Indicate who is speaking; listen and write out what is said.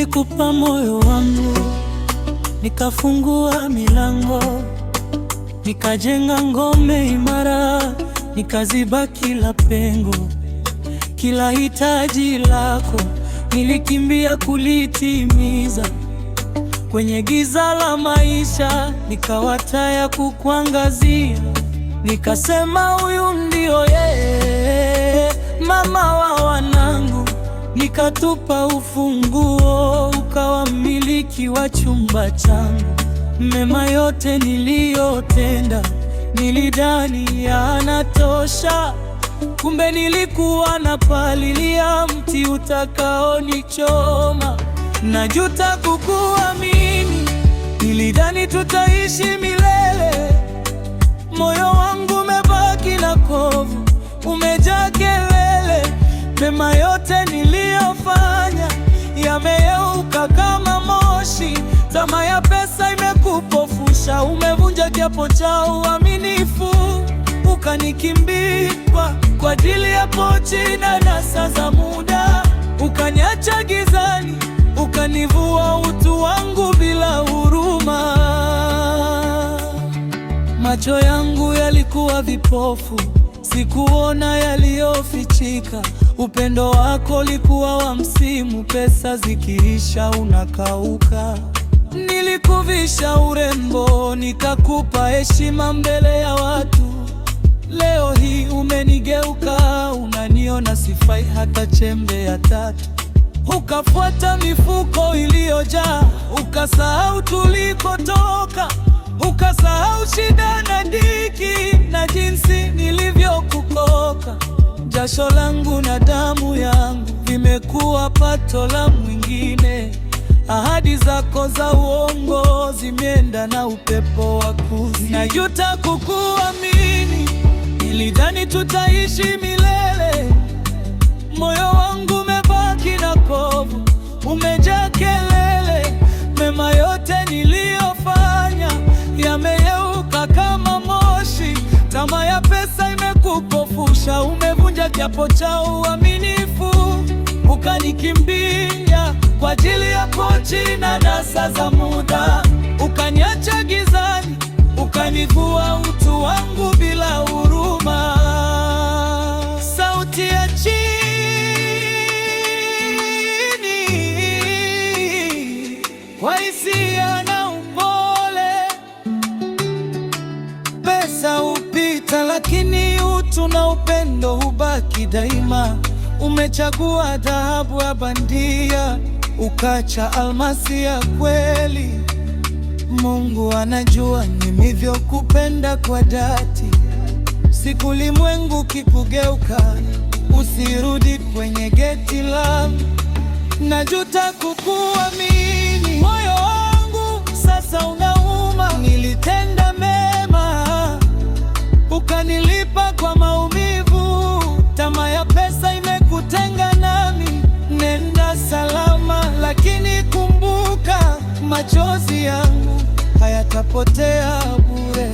Speaker 1: Nilikupa moyo wangu, nikafungua milango, nikajenga ngome imara, nikaziba kila pengo. Kila hitaji lako nilikimbia kulitimiza. Kwenye giza la maisha nikawa taa ya kukuangazia. Nikasema huyu ndio yeye, mama wa wanangu. Nikatupa ufunguo, ukawa mmiliki wa chumba changu. Mema yote niliyotenda nilidhani yanatosha, kumbe nilikuwa napalilia mti utakaonichoma. Najuta kukuamini, nilidhani tutaishi milele. Moyo wangu umebaki na kovu, umejaa kelele. Mema yote niliyofanya yameyeuka kama moshi. Tamaa ya pesa imekupofusha, umevunja kiapo cha uaminifu. Ukanikimbia kwa ajili ya pochi na anasa za muda. Ukaniacha gizani, ukanivua utu wangu bila huruma. Macho yangu yalikuwa vipofu, sikuona yaliyofichika. Upendo wako ulikuwa wa msimu, pesa zikiisha unakauka. Nilikuvisha urembo, nikakupa heshima mbele ya watu. Leo hii umenigeuka, unaniona sifai hata chembe ya tatu. Ukafuata mifuko iliyojaa, ukasahau tulikotoka. Ukasahau shida na dhiki na jinsi nilivyokukoka. Jasho langu na damu yangu vimekuwa pato la mwingine. Ahadi zako za uongo zimeenda na upepo wa kuzimu. Najuta kukuamini, nilidhani tutaishi milele. Moyo wangu umebaki na kovu, umejaa kelele. Mema yote niliyofanya yameyeuka kama moshi. Tamaa ya pesa imekupofusha, umevunja kiapo cha uaminifu. Ukanikimbia kwa ajili ya pochi na anasa za muda. Ukaniacha gizani, ukanivua utu wangu bila huruma. Sauti ya chini, kwa hisia na upole. Pesa hupita, lakini utu na upendo hubaki daima. Umechagua dhahabu ya bandia, ukacha almasi ya kweli. Mungu anajua nilivyokupenda kwa dhati. Siku ulimwengu kikugeuka, usirudi kwenye geti langu. Najuta kukuamini, moyo wangu sasa unauma. Nilitenda mema, ukanilipa kwa maumivu. Tamaa ya pesa imekutenga nami, nenda salama. Lakini kumbuka, machozi yangu hayatapotea bure.